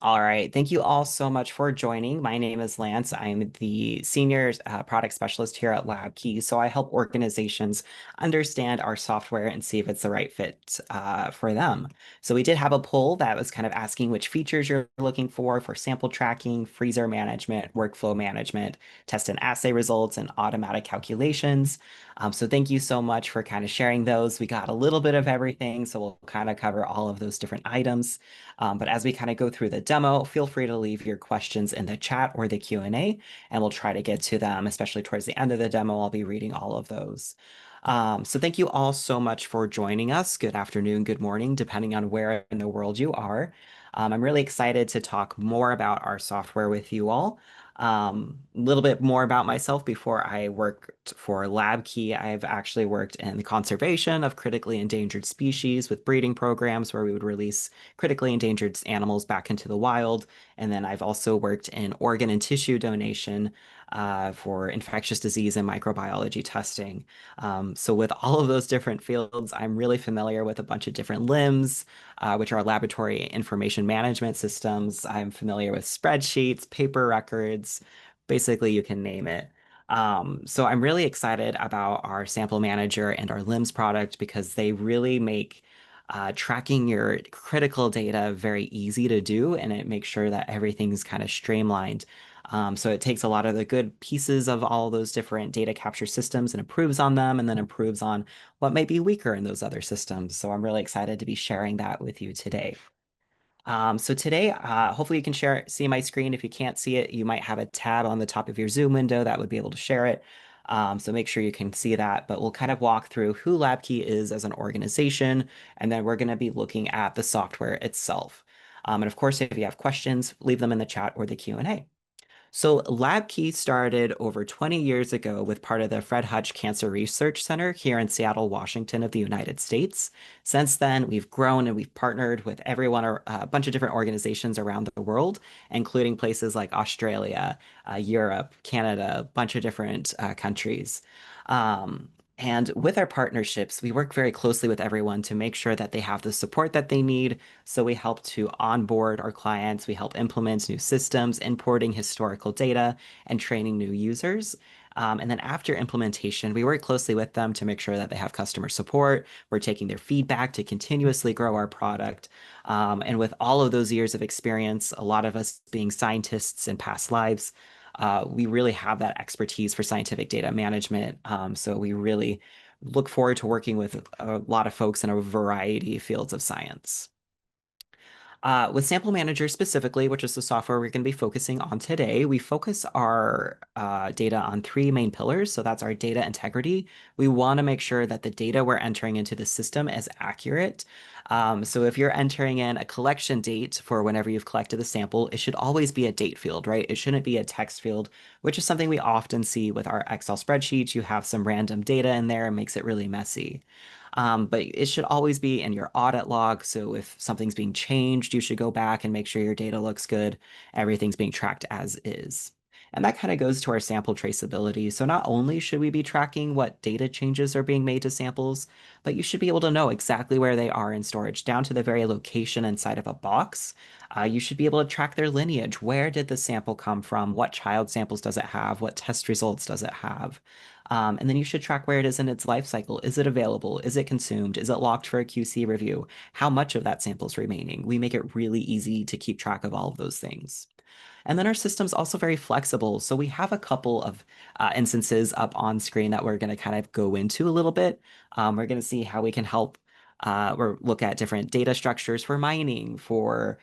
All right. Thank you all so much for joining. My name is Lance. I'm the senior product specialist here at LabKey. So I help organizations understand our software and see if it's the right fit for them. So we did have a poll that was kind of asking which features you're looking for sample tracking, freezer management, workflow management, test and assay results, and automatic calculations. So thank you so much for kind of sharing those. We got a little bit of everything, so we'll kind of cover all of those different items. But as we kind of go through the demo, feel free to leave your questions in the chat or the Q&A, and we'll try to get to them, especially towards the end of the demo. I'll be reading all of those. So thank you all so much for joining us. Good afternoon, good morning, depending on where in the world you are. I'm really excited to talk more about our software with you all. A little bit more about myself. Before I worked for LabKey, I've actually worked in the conservation of critically endangered species with breeding programs where we would release critically endangered animals back into the wild. And then I've also worked in organ and tissue donation for infectious disease and microbiology testing. So with all of those different fields, I'm really familiar with a bunch of different LIMS, which are laboratory information management systems. I'm familiar with spreadsheets, paper records, basically you can name it. So I'm really excited about our sample manager and our LIMS product because they really make tracking your critical data very easy to do, and it makes sure that everything's kind of streamlined. So it takes a lot of the good pieces of all those different data capture systems and improves on them, and then improves on what might be weaker in those other systems. So I'm really excited to be sharing that with you today. So today, hopefully you can see my screen. If you can't see it, you might have a tab on the top of your Zoom window that would be able to share it. So make sure you can see that, but we'll kind of walk through who LabKey is as an organization, and then we're going to be looking at the software itself. And of course, if you have questions, leave them in the chat or the Q&A. So LabKey started over 20 years ago with part of the Fred Hutch Cancer Research Center here in Seattle, Washington of the United States. Since then, we've grown and we've partnered with everyone, a bunch of different organizations around the world, including places like Australia, Europe, Canada, a bunch of different countries. And with our partnerships, we work very closely with everyone to make sure that they have the support that they need. So we help to onboard our clients, we help implement new systems, importing historical data, and training new users. And then after implementation, we work closely with them to make sure that they have customer support. We're taking their feedback to continuously grow our product. And with all of those years of experience, a lot of us being scientists in past lives, we really have that expertise for scientific data management. So we really look forward to working with a lot of folks in a variety of fields of science. With Sample Manager specifically, which is the software we're going to be focusing on today, we focus our data on three main pillars. So that's our data integrity. We want to make sure that the data we're entering into the system is accurate. So if you're entering in a collection date for whenever you've collected the sample, it should always be a date field, right? It shouldn't be a text field, which is something we often see with our Excel spreadsheets. You have some random data in there and makes it really messy. But it should always be in your audit log. So if something's being changed, you should go back and make sure your data looks good. Everything's being tracked as is. And that kind of goes to our sample traceability. So not only should we be tracking what data changes are being made to samples, but you should be able to know exactly where they are in storage, down to the very location inside of a box. You should be able to track their lineage. Where did the sample come from? What child samples does it have? What test results does it have? And then you should track where it is in its life cycle. Is it available? Is it consumed? Is it locked for a QC review? How much of that sample is remaining? We make it really easy to keep track of all of those things. And then our system's also very flexible. So we have a couple of instances up on screen that we're going to kind of go into a little bit. We're going to see how we can help or look at different data structures for mining, for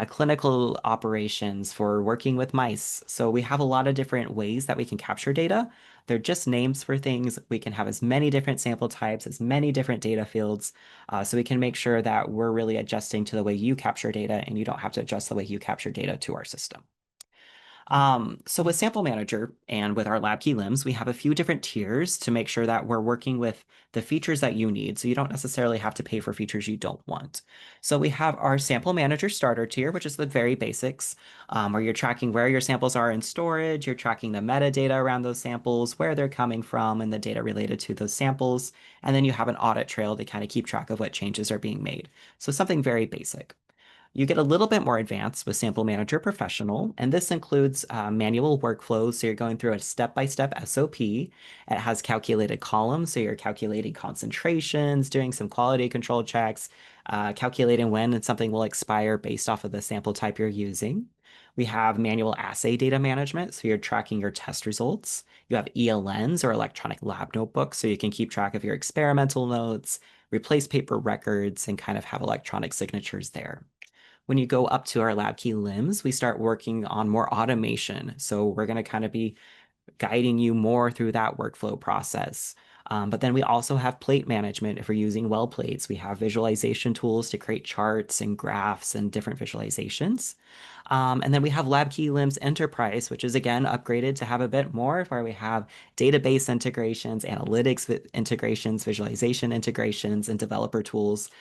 clinical operations, for working with mice. So we have a lot of different ways that we can capture data. They're just names for things. We can have as many different sample types, as many different data fields, so we can make sure that we're really adjusting to the way you capture data and you don't have to adjust the way you capture data to our system. So with Sample Manager and with our LabKey LIMS, we have a few different tiers to make sure that we're working with the features that you need, so you don't necessarily have to pay for features you don't want. So we have our Sample Manager starter tier, which is the very basics, where you're tracking where your samples are in storage, you're tracking the metadata around those samples, where they're coming from, and the data related to those samples. And then you have an audit trail to kind of keep track of what changes are being made. So something very basic. You get a little bit more advanced with Sample Manager Professional, and this includes manual workflows. So you're going through a step-by-step SOP. It has calculated columns, so you're calculating concentrations, doing some quality control checks, calculating when something will expire based off of the sample type you're using. We have manual assay data management, so you're tracking your test results. You have ELNs or electronic lab notebooks, so you can keep track of your experimental notes, replace paper records, and kind of have electronic signatures there. When you go up to our lab key limbs, we start working on more automation. So we're going to kind of be guiding you more through that workflow process. But then we also have plate management. If we're using well plates, we have visualization tools to create charts and graphs and different visualizations. And then we have LabKey LIMS Enterprise, which is again upgraded to have a bit more, where we have database integrations, analytics integrations, visualization integrations, and developer tools.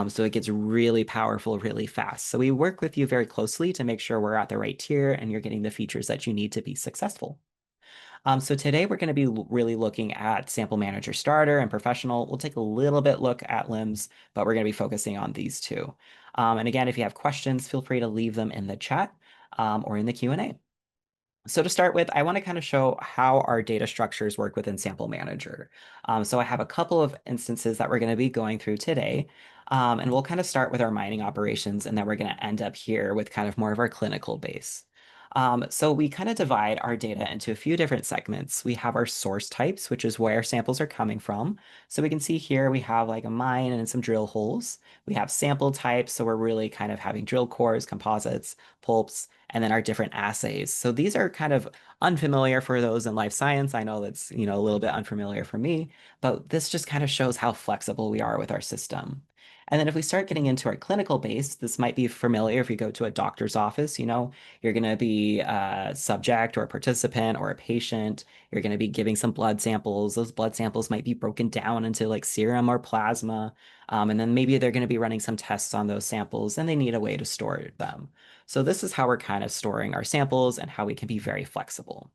So it gets really powerful really fast. So we work with you very closely to make sure we're at the right tier and you're getting the features that you need to be successful. So today we're going to be really looking at Sample Manager Starter and Professional. We'll take a little bit look at LIMS, but we're going to be focusing on these two. And again, if you have questions, feel free to leave them in the chat or in the Q&A. So to start with, I want to kind of show how our data structures work within Sample Manager. So I have a couple of instances that we're going to be going through today. And we'll kind of start with our mining operations, and then we're going to end up here with kind of more of our clinical base. So we kind of divide our data into a few different segments. We have our source types, which is where samples are coming from. So we can see here we have like a mine and some drill holes. We have sample types, so we're really kind of having drill cores, composites, pulps, and then our different assays. So these are kind of unfamiliar for those in life science. I know that's, a little bit unfamiliar for me, but this just kind of shows how flexible we are with our system. And then if we start getting into our clinical base, this might be familiar if you go to a doctor's office, you're going to be a subject or a participant or a patient. You're going to be giving some blood samples. Those blood samples might be broken down into like serum or plasma. And then maybe they're going to be running some tests on those samples and they need a way to store them. So this is how we're kind of storing our samples and how we can be very flexible.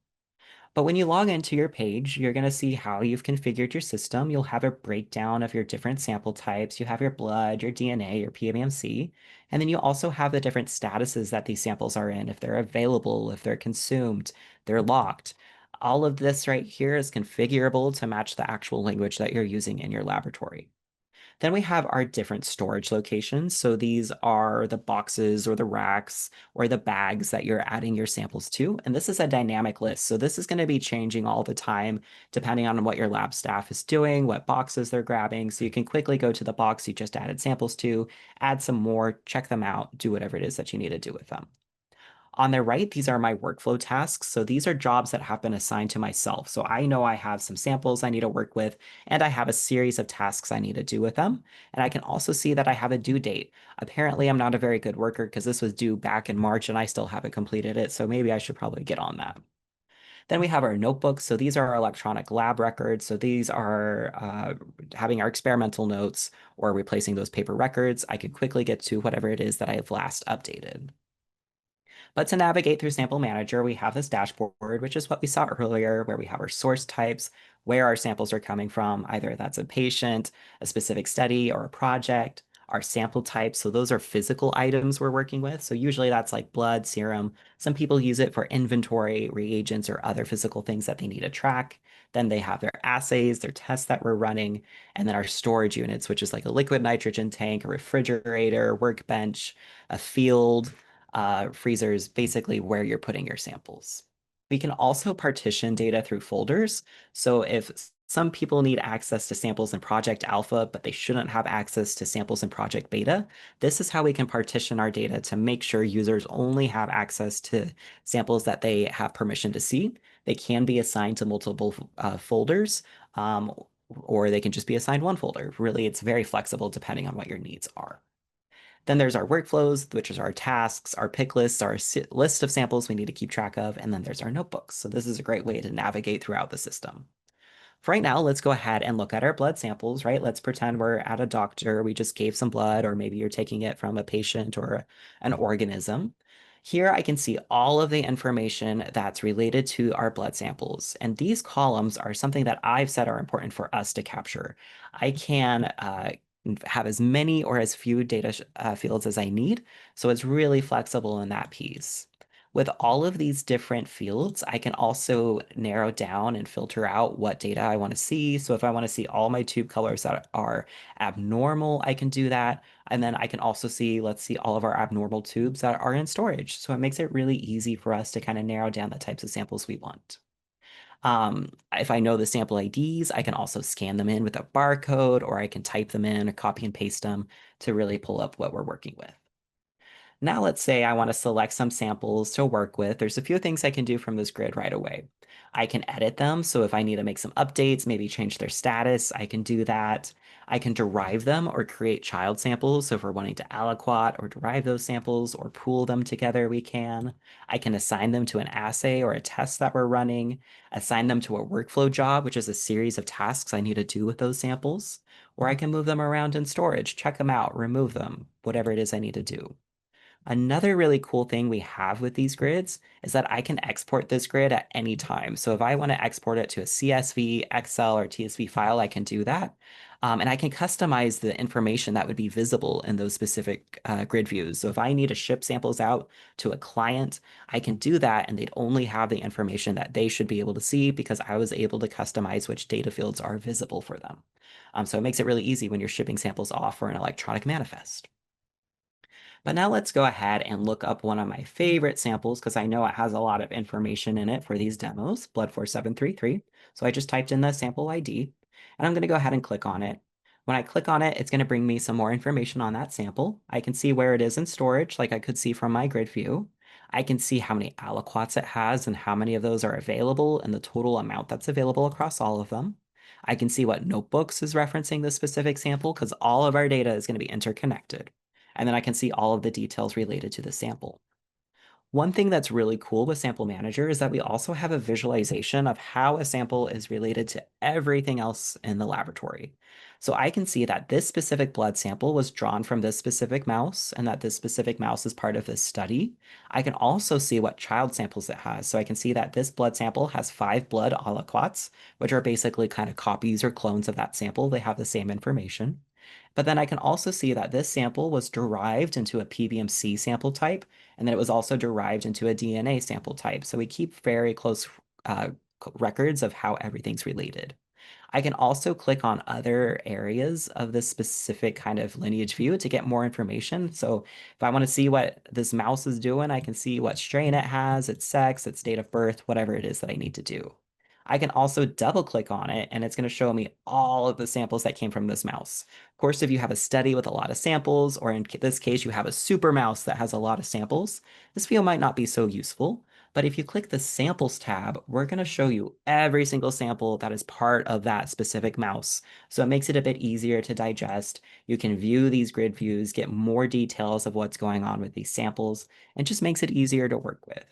But when you log into your page, you're going to see how you've configured your system. You'll have a breakdown of your different sample types. You have your blood, your DNA, your PMMC, and then you also have the different statuses that these samples are in, if they're available, if they're consumed, they're locked. All of this right here is configurable to match the actual language that you're using in your laboratory. Then we have our different storage locations. So these are the boxes or the racks or the bags that you're adding your samples to. And this is a dynamic list. So this is going to be changing all the time depending on what your lab staff is doing, what boxes they're grabbing. So you can quickly go to the box you just added samples to, add some more, check them out, do whatever it is that you need to do with them. On the right, these are my workflow tasks. So these are jobs that have been assigned to myself. So I know I have some samples I need to work with, and I have a series of tasks I need to do with them. And I can also see that I have a due date. Apparently, I'm not a very good worker because this was due back in March and I still haven't completed it. So maybe I should probably get on that. Then we have our notebooks. So these are our electronic lab records. So these are having our experimental notes or replacing those paper records. I could quickly get to whatever it is that I have last updated. But to navigate through Sample Manager, we have this dashboard, which is what we saw earlier, where we have our source types, where our samples are coming from, either that's a patient, a specific study, or a project, our sample types. So those are physical items we're working with. So usually that's like blood, serum. Some people use it for inventory, reagents, or other physical things that they need to track. Then they have their assays, their tests that we're running, and then our storage units, which is like a liquid nitrogen tank, a refrigerator, workbench, a field, freezers, basically where you're putting your samples. We can also partition data through folders. So if some people need access to samples in Project Alpha, but they shouldn't have access to samples in Project Beta, this is how we can partition our data to make sure users only have access to samples that they have permission to see. They can be assigned to multiple folders, or they can just be assigned one folder. Really, it's very flexible depending on what your needs are. Then there's our workflows, which is our tasks, our pick lists, our list of samples we need to keep track of, and then there's our notebooks. So this is a great way to navigate throughout the system. For right now, let's go ahead and look at our blood samples, right? Let's pretend we're at a doctor. We just gave some blood, or maybe you're taking it from a patient or an organism. Here I can see all of the information that's related to our blood samples. And these columns are something that I've said are important for us to capture. I can have as many or as few data fields as I need. So it's really flexible in that piece. With all of these different fields, I can also narrow down and filter out what data I want to see. So if I want to see all my tube colors that are abnormal, I can do that. And then I can also see, let's see all of our abnormal tubes that are in storage. So it makes it really easy for us to kind of narrow down the types of samples we want. If I know the sample IDs, I can also scan them in with a barcode, or I can type them in or copy and paste them to really pull up what we're working with. Now let's say I want to select some samples to work with. There's a few things I can do from this grid right away. I can edit them, so if I need to make some updates, maybe change their status, I can do that. I can derive them or create child samples, so if we're wanting to aliquot or derive those samples or pool them together, we can. I can assign them to an assay or a test that we're running, assign them to a workflow job, which is a series of tasks I need to do with those samples, or I can move them around in storage, check them out, remove them, whatever it is I need to do. Another really cool thing we have with these grids is that I can export this grid at any time. So if I want to export it to a CSV, Excel, or TSV file, I can do that. And I can customize the information that would be visible in those specific grid views. So if I need to ship samples out to a client, I can do that, and they'd only have the information that they should be able to see because I was able to customize which data fields are visible for them. So it makes it really easy when you're shipping samples off for an electronic manifest. But now let's go ahead and look up one of my favorite samples because I know it has a lot of information in it for these demos, blood 4733. So I just typed in the sample ID, and I'm going to go ahead and click on it. When I click on it, it's going to bring me some more information on that sample. I can see where it is in storage, like I could see from my grid view. I can see how many aliquots it has and how many of those are available and the total amount that's available across all of them. I can see what notebooks is referencing this specific sample because all of our data is going to be interconnected, and then I can see all of the details related to the sample. One thing that's really cool with Sample Manager is that we also have a visualization of how a sample is related to everything else in the laboratory. So I can see that this specific blood sample was drawn from this specific mouse and that this specific mouse is part of this study. I can also see what child samples it has. So I can see that this blood sample has 5 blood aliquots, which are basically kind of copies or clones of that sample. They have the same information. But then I can also see that this sample was derived into a PBMC sample type, and then it was also derived into a DNA sample type. So we keep very close uh, records of how everything's related. I can also click on other areas of this specific kind of lineage view to get more information. So if I want to see what this mouse is doing, I can see what strain it has, its sex, its date of birth, whatever it is that I need to do. I can also double click on it, and it's going to show me all of the samples that came from this mouse. Of course, if you have a study with a lot of samples, or in this case, you have a super mouse that has a lot of samples, this view might not be so useful. But if you click the samples tab, we're going to show you every single sample that is part of that specific mouse. So it makes it a bit easier to digest. You can view these grid views, get more details of what's going on with these samples, and just makes it easier to work with.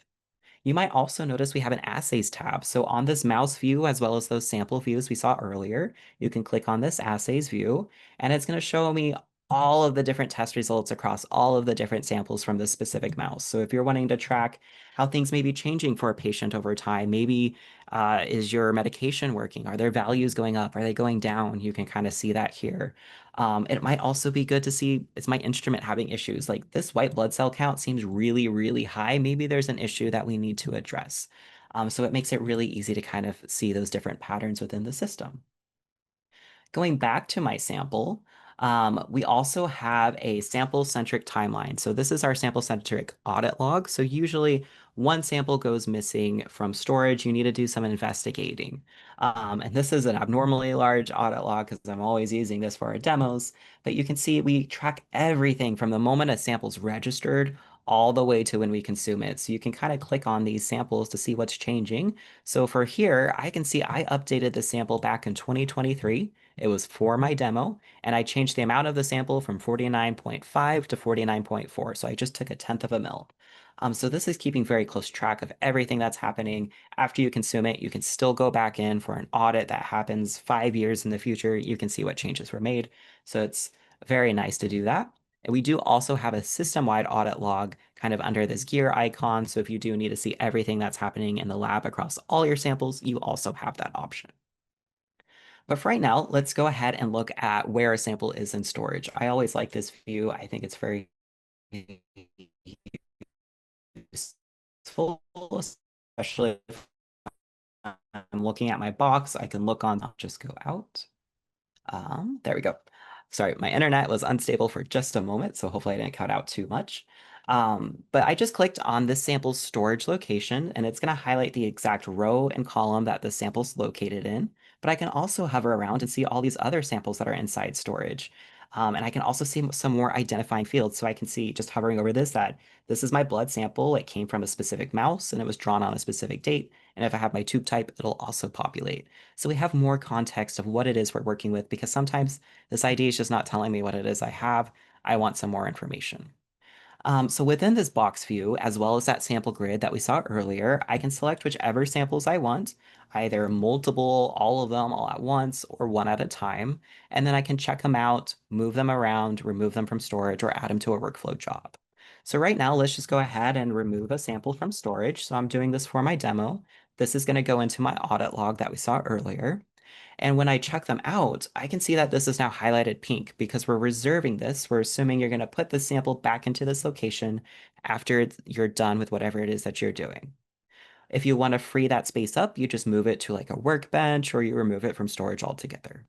You might also notice we have an assays tab. So on this mouse view, as well as those sample views we saw earlier, you can click on this assays view, and it's going to show me all of the different test results across all of the different samples from this specific mouse. So if you're wanting to track how things may be changing for a patient over time, maybe is your medication working? Are their values going up? Are they going down? You can kind of see that here. It might also be good to see, is my instrument having issues? Like this white blood cell count seems really, really high. Maybe there's an issue that we need to address. So it makes it really easy to kind of see those different patterns within the system. Going back to my sample, we also have a sample-centric timeline. So this is our sample-centric audit log. So usually one sample goes missing from storage. You need to do some investigating. And this is an abnormally large audit log because I'm always using this for our demos. But you can see we track everything from the moment a sample's registered all the way to when we consume it. So you can kind of click on these samples to see what's changing. So for here, I can see I updated the sample back in 2023. It was for my demo, and I changed the amount of the sample from 49.5 to 49.4. So I just took a tenth of a mil. So this is keeping very close track of everything that's happening. After you consume it, you can still go back in for an audit that happens 5 years in the future. You can see what changes were made. So it's very nice to do that. And we do also have a system-wide audit log kind of under this gear icon. So if you do need to see everything that's happening in the lab across all your samples, you also have that option. But for right now, let's go ahead and look at where a sample is in storage. I always like this view. I think it's very useful, especially if I'm looking at my box. I can look on, I'll just go out. There we go. Sorry, my internet was unstable for just a moment, so hopefully I didn't cut out too much. But I just clicked on this sample's storage location, and it's going to highlight the exact row and column that the sample's located in. But I can also hover around and see all these other samples that are inside storage. And I can also see some more identifying fields. So I can see just hovering over this that this is my blood sample. It came from a specific mouse and it was drawn on a specific date. And if I have my tube type, it'll also populate. So we have more context of what it is we're working with because sometimes this ID is just not telling me what it is I have. I want some more information. So within this box view, as well as that sample grid that we saw earlier, I can select whichever samples I want, either multiple, all of them all at once, or one at a time. And then I can check them out, move them around, remove them from storage, or add them to a workflow job. So right now, let's just go ahead and remove a sample from storage. So I'm doing this for my demo. This is going to go into my audit log that we saw earlier. And when I check them out, I can see that this is now highlighted pink because we're reserving this. We're assuming you're going to put the sample back into this location after you're done with whatever it is that you're doing. If you want to free that space up, you just move it to like a workbench or you remove it from storage altogether.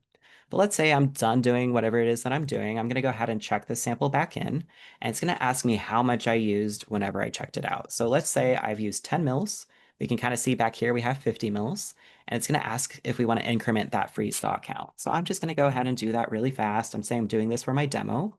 But let's say I'm done doing whatever it is that I'm doing. I'm going to go ahead and check the sample back in, and it's going to ask me how much I used whenever I checked it out. So let's say I've used 10 mils. We can kind of see back here we have 50 mils, and it's going to ask if we want to increment that free stock count. So I'm just going to go ahead and do that really fast. I'm saying I'm doing this for my demo.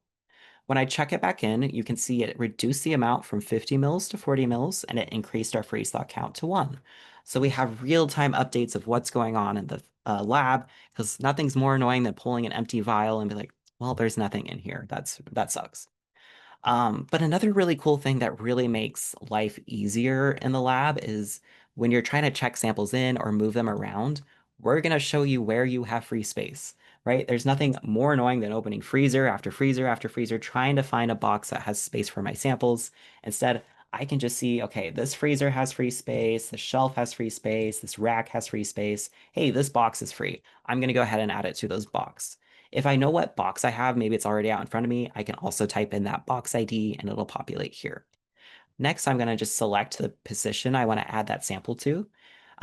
When I check it back in, you can see it reduced the amount from 50 mils to 40 mils, and it increased our free stock count to 1. So we have real-time updates of what's going on in the lab, because nothing's more annoying than pulling an empty vial and be like, well, there's nothing in here. That sucks. But another really cool thing that really makes life easier in the lab is when you're trying to check samples in or move them around, we're going to show you where you have free space, right? There's nothing more annoying than opening freezer after freezer after freezer, trying to find a box that has space for my samples. Instead, I can just see, okay, this freezer has free space, the shelf has free space, this rack has free space. Hey, this box is free. I'm going to go ahead and add it to those box. If I know what box I have, maybe it's already out in front of me, I can also type in that box ID and it'll populate here. Next, I'm going to just select the position I want to add that sample to.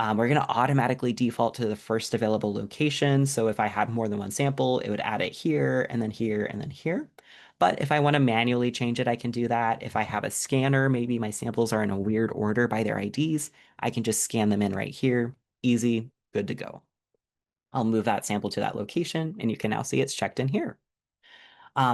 We're going to automatically default to the first available location. So if I had more than one sample, it would add it here and then here and then here. But if I want to manually change it, I can do that. If I have a scanner, maybe my samples are in a weird order by their IDs, I can just scan them in right here. Easy, good to go. I'll move that sample to that location, and you can now see it's checked in here.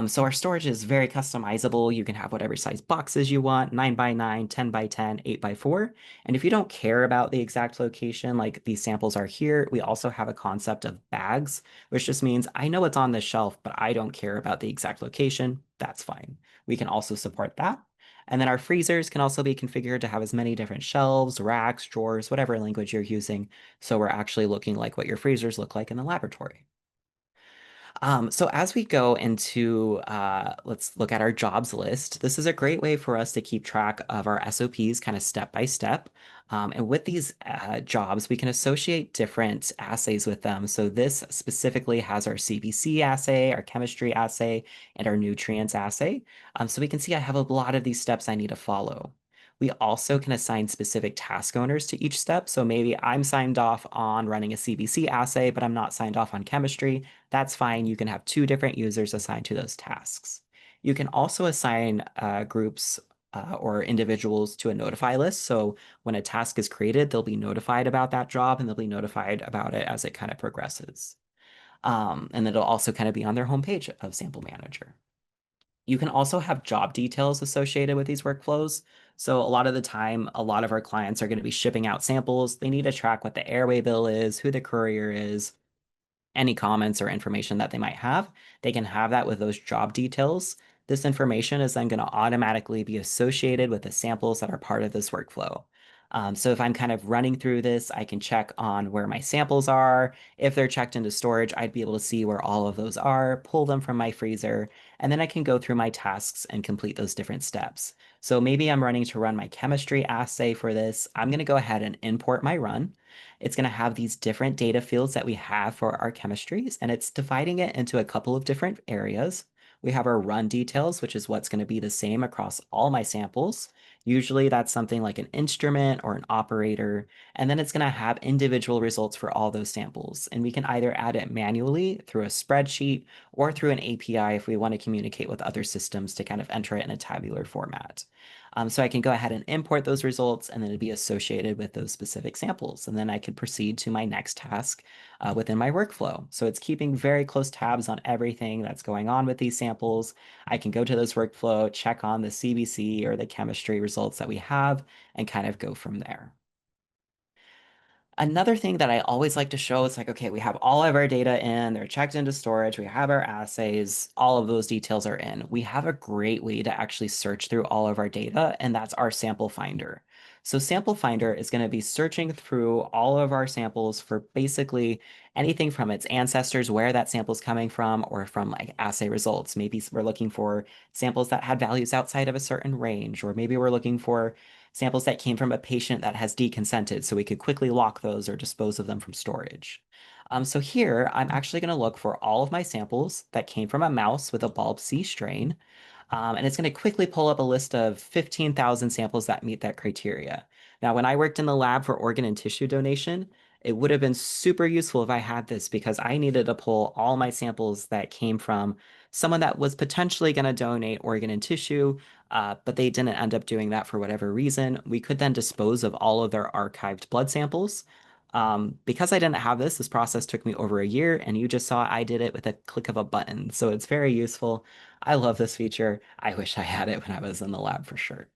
So our storage is very customizable. You can have whatever size boxes you want, 9 by 9, 10 by 10, 8 by 4. And if you don't care about the exact location, like these samples are here, we also have a concept of bags, which just means I know it's on this shelf, but I don't care about the exact location. That's fine. We can also support that. And then our freezers can also be configured to have as many different shelves, racks, drawers, whatever language you're using. So we're actually looking like what your freezers look like in the laboratory. So as we go into, let's look at our jobs list. This is a great way for us to keep track of our SOPs kind of step by step. And with these jobs, we can associate different assays with them. So this specifically has our CBC assay, our chemistry assay, and our nutrients assay. So we can see I have a lot of these steps I need to follow. We also can assign specific task owners to each step. So maybe I'm signed off on running a CBC assay, but I'm not signed off on chemistry. That's fine. You can have two different users assigned to those tasks. You can also assign groups or individuals to a notify list. So when a task is created, they'll be notified about that job and they'll be notified about it as it kind of progresses. And then it'll also kind of be on their homepage of Sample Manager. You can also have job details associated with these workflows. So a lot of the time, a lot of our clients are going to be shipping out samples. They need to track what the airway bill is, who the courier is, any comments or information that they might have. They can have that with those job details. This information is then going to automatically be associated with the samples that are part of this workflow. So if I'm kind of running through this, I can check on where my samples are. If they're checked into storage, I'd be able to see where all of those are, pull them from my freezer, And then I can go through my tasks and complete those different steps. So maybe I'm running to run my chemistry assay for this. I'm going to go ahead and import my run. It's going to have these different data fields that we have for our chemistries, and it's dividing it into a couple of different areas. We have our run details, which is what's going to be the same across all my samples. Usually that's something like an instrument or an operator, and then it's going to have individual results for all those samples. And we can either add it manually through a spreadsheet or through an API if we want to communicate with other systems to kind of enter it in a tabular format. So I can go ahead and import those results and then it'd be associated with those specific samples. And then I could proceed to my next task within my workflow. So it's keeping very close tabs on everything that's going on with these samples. I can go to those workflow, check on the CBC or the chemistry results that we have, and kind of go from there. Another thing that I always like to show is like, okay, we have all of our data in, they're checked into storage, we have our assays, all of those details are in. We have a great way to actually search through all of our data, and that's our sample finder. So sample finder is going to be searching through all of our samples for basically anything from its ancestors, where that sample is coming from, or from like assay results. Maybe we're looking for samples that had values outside of a certain range, or maybe we're looking for samples that came from a patient that has deconsented, so we could quickly lock those or dispose of them from storage. So here, I'm actually going to look for all of my samples that came from a mouse with a bulb C strain, and it's going to quickly pull up a list of 15,000 samples that meet that criteria. Now, when I worked in the lab for organ and tissue donation, it would have been super useful if I had this because I needed to pull all my samples that came from someone that was potentially going to donate organ and tissue, but they didn't end up doing that for whatever reason. We could then dispose of all of their archived blood samples. Because I didn't have this process took me over a year, and you just saw I did it with a click of a button. So it's very useful. I love this feature. I wish I had it when I was in the lab for sure.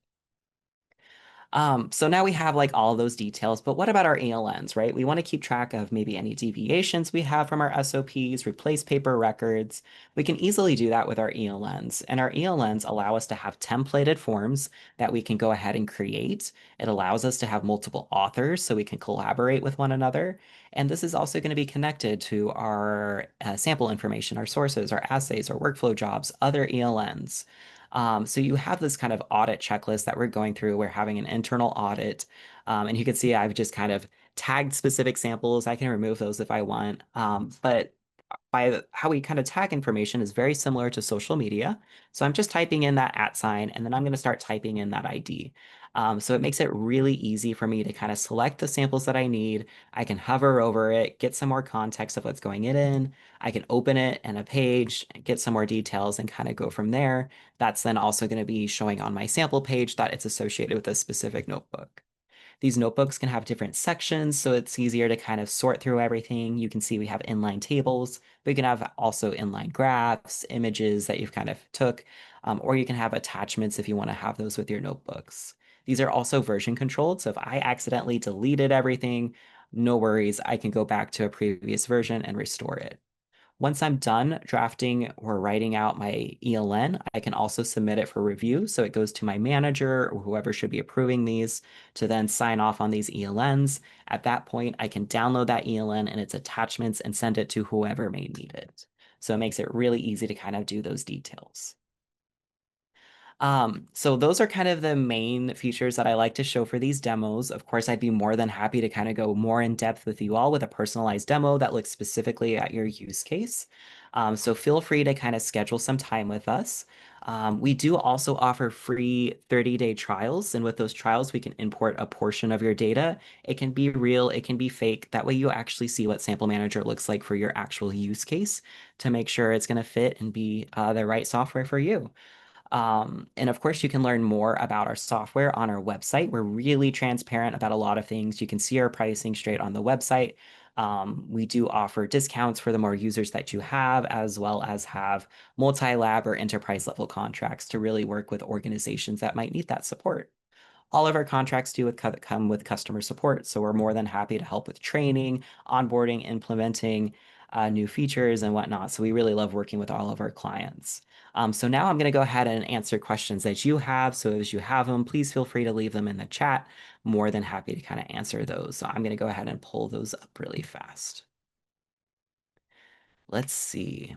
So now we have like all those details, but what about our ELNs, right? We want to keep track of maybe any deviations we have from our SOPs, replace paper records. We can easily do that with our ELNs, and our ELNs allow us to have templated forms that we can go ahead and create. It allows us to have multiple authors so we can collaborate with one another. And this is also going to be connected to our sample information, our sources, our assays, our workflow jobs, other ELNs. So you have this kind of audit checklist that we're going through. We're having an internal audit. And you can see I've just kind of tagged specific samples. I can remove those if I want. But how we kind of tag information is very similar to social media. So I'm just typing in that @ sign, and then I'm going to start typing in that ID. So it makes it really easy for me to kind of select the samples that I need. I can hover over it, get some more context of what's going in. I can open it in a page, get some more details, and kind of go from there. That's then also going to be showing on my sample page that it's associated with a specific notebook. These notebooks can have different sections, so it's easier to kind of sort through everything. You can see we have inline tables, but you can have also inline graphs, images that you've kind of took, or you can have attachments if you want to have those with your notebooks. These are also version controlled, so if I accidentally deleted everything, no worries, I can go back to a previous version and restore it. Once I'm done drafting or writing out my ELN, I can also submit it for review. So it goes to my manager or whoever should be approving these to then sign off on these ELNs. At that point, I can download that ELN and its attachments and send it to whoever may need it. So it makes it really easy to kind of do those details. So those are kind of the main features that I like to show for these demos. Of course, I'd be more than happy to kind of go more in depth with you all with a personalized demo that looks specifically at your use case. So feel free to kind of schedule some time with us. We do also offer free 30-day trials, and with those trials, we can import a portion of your data. It can be real, it can be fake. That way you actually see what Sample Manager looks like for your actual use case to make sure it's going to fit and be the right software for you. And of course, you can learn more about our software on our website. We're really transparent about a lot of things. You can see our pricing straight on the website. We do offer discounts for the more users that you have, as well as have multi-lab or enterprise level contracts to really work with organizations that might need that support. All of our contracts do come with customer support, so we're more than happy to help with training, onboarding, implementing new features and whatnot. So we really love working with all of our clients. So now I'm going to go ahead and answer questions that you have. So as you have them, please feel free to leave them in the chat. More than happy to kind of answer those. So I'm going to go ahead and pull those up really fast. Let's see.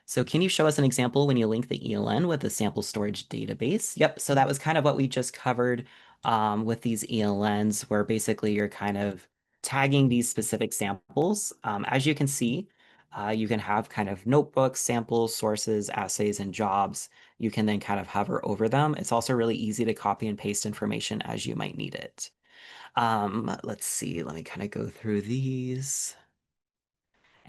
So can you show us an example when you link the ELN with the sample storage database? Yep, so that was kind of what we just covered with these ELNs, where basically you're kind of tagging these specific samples. As you can see, you can have kind of notebooks, samples, sources, assays, and jobs. You can then kind of hover over them. It's also really easy to copy and paste information as you might need it. Let's see, let me kind of go through these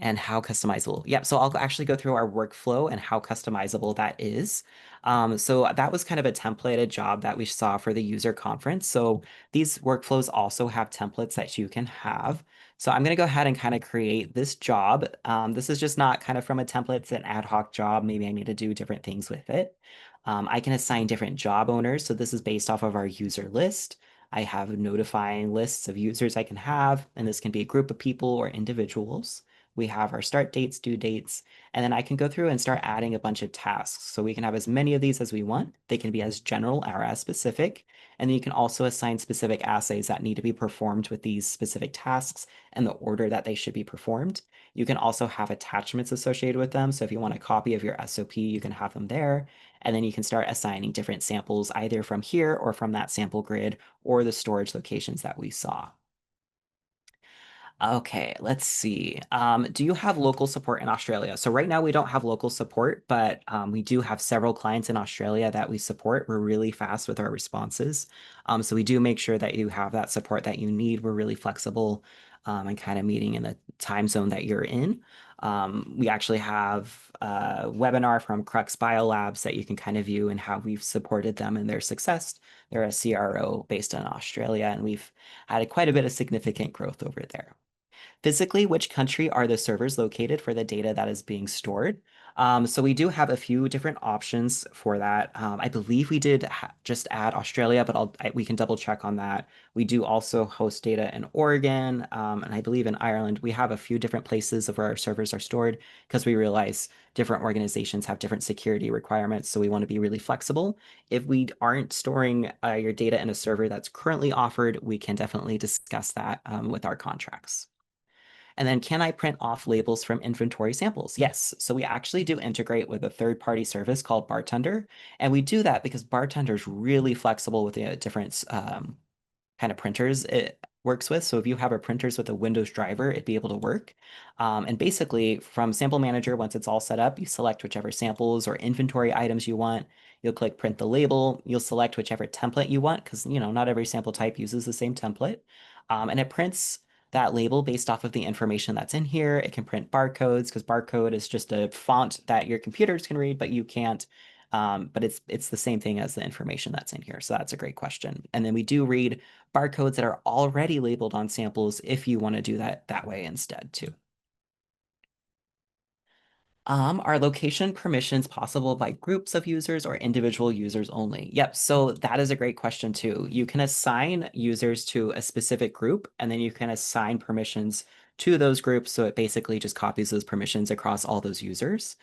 and how customizable. Yep. So I'll actually go through our workflow and how customizable that is. So that was kind of a templated job that we saw for the user conference. So these workflows also have templates that you can have. So I'm going to go ahead and kind of create this job. This is just not kind of from a template. It's an ad hoc job. Maybe I need to do different things with it. I can assign different job owners. So this is based off of our user list. I have notifying lists of users I can have, and this can be a group of people or individuals. We have our start dates, due dates, and then I can go through and start adding a bunch of tasks. So we can have as many of these as we want. They can be as general or as specific. And then you can also assign specific assays that need to be performed with these specific tasks and the order that they should be performed. You can also have attachments associated with them. So if you want a copy of your SOP, you can have them there. And then you can start assigning different samples either from here or from that sample grid or the storage locations that we saw. Okay, let's see. Do you have local support in Australia? So right now we don't have local support, but we do have several clients in Australia that we support. We're really fast with our responses. So we do make sure that you have that support that you need. We're really flexible and kind of meeting in the time zone that you're in. We actually have a webinar from Crux Biolabs that you can kind of view and how we've supported them in their success. They're a CRO based in Australia, and we've had quite a bit of significant growth over there. Physically, which country are the servers located for the data that is being stored? So we do have a few different options for that. I believe we did just add Australia, but we can double check on that. We do also host data in Oregon, and I believe in Ireland. We have a few different places of where our servers are stored because we realize different organizations have different security requirements, so we want to be really flexible. If we aren't storing your data in a server that's currently offered, we can definitely discuss that with our contracts. And then can I print off labels from inventory samples? Yes. So we actually do integrate with a third-party service called Bartender. And we do that because Bartender is really flexible with the different kind of printers it works with. So if you have a printers with a Windows driver, it'd be able to work. And basically from Sample Manager, once it's all set up, you select whichever samples or inventory items you want. You'll click print the label. You'll select whichever template you want because, not every sample type uses the same template. And it prints that label based off of the information that's in here. It can print barcodes because barcode is just a font that your computers can read, but you can't. But it's the same thing as the information that's in here. So that's a great question. And then we do read barcodes that are already labeled on samples if you want to do that way instead too. Are location permissions possible by groups of users or individual users only? Yep, so that is a great question too. You can assign users to a specific group, and then you can assign permissions to those groups, so it basically just copies those permissions across all those users.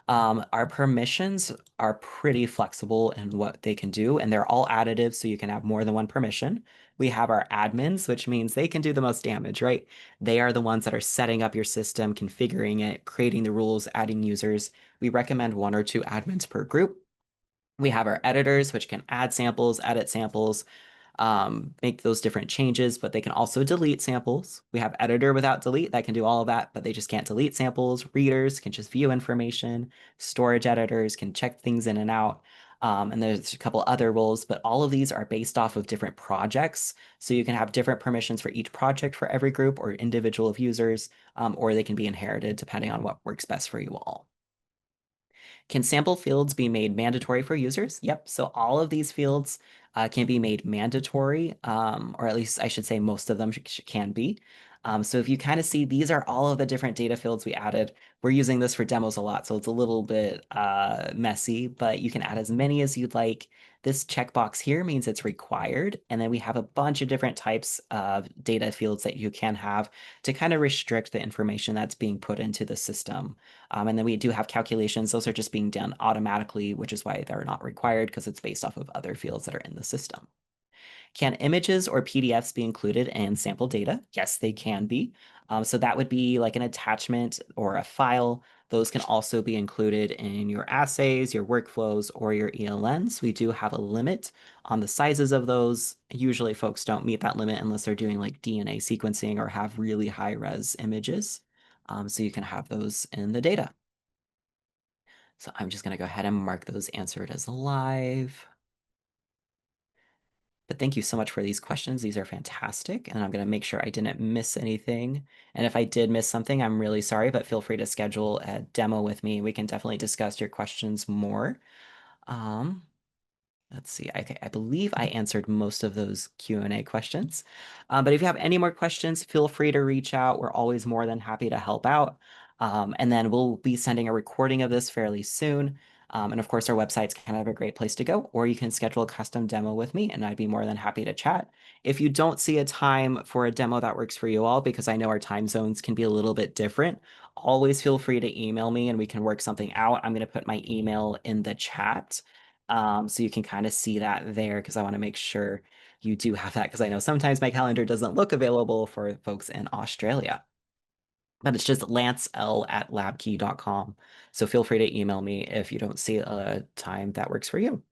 Our permissions are pretty flexible in what they can do, and they're all additive, so you can have more than one permission. We have our admins, which means they can do the most damage, right? They are the ones that are setting up your system, configuring it, creating the rules, adding users. We recommend one or two admins per group. We have our editors, which can add samples, edit samples, make those different changes, but they can also delete samples. We have editor without delete that can do all of that, but they just can't delete samples. Readers can just view information. Storage editors can check things in and out. And there's a couple other roles, but all of these are based off of different projects. So you can have different permissions for each project for every group or individual of users, or they can be inherited depending on what works best for you all. Can sample fields be made mandatory for users? Yep. So all of these fields can be made mandatory, or at least I should say most of them can be. So if you kind of see, these are all of the different data fields we added. We're using this for demos a lot, so it's a little bit messy, but you can add as many as you'd like. This checkbox here means it's required. And then we have a bunch of different types of data fields that you can have to kind of restrict the information that's being put into the system. And then we do have calculations. Those are just being done automatically, which is why they're not required because it's based off of other fields that are in the system. Can images or PDFs be included in sample data? Yes, they can be. So that would be like an attachment or a file. Those can also be included in your assays, your workflows, or your ELNs. We do have a limit on the sizes of those. Usually folks don't meet that limit unless they're doing like DNA sequencing or have really high res images. So you can have those in the data. So I'm just going to go ahead and mark those answered as live. But thank you so much for these questions. These are fantastic. And I'm going to make sure I didn't miss anything. And if I did miss something, I'm really sorry, but feel free to schedule a demo with me. We can definitely discuss your questions more. Um, Let's see. I believe I answered most of those Q&A questions. But if you have any more questions, feel free to reach out. We're always more than happy to help out. And then we'll be sending a recording of this fairly soon. And of course, our website's kind of a great place to go, or you can schedule a custom demo with me, and I'd be more than happy to chat. If you don't see a time for a demo that works for you all, because I know our time zones can be a little bit different, always feel free to email me and we can work something out. I'm going to put my email in the chat. So you can kind of see that there because I want to make sure you do have that because I know sometimes my calendar doesn't look available for folks in Australia. But it's just lancel@labkey.com. So feel free to email me if you don't see a time that works for you.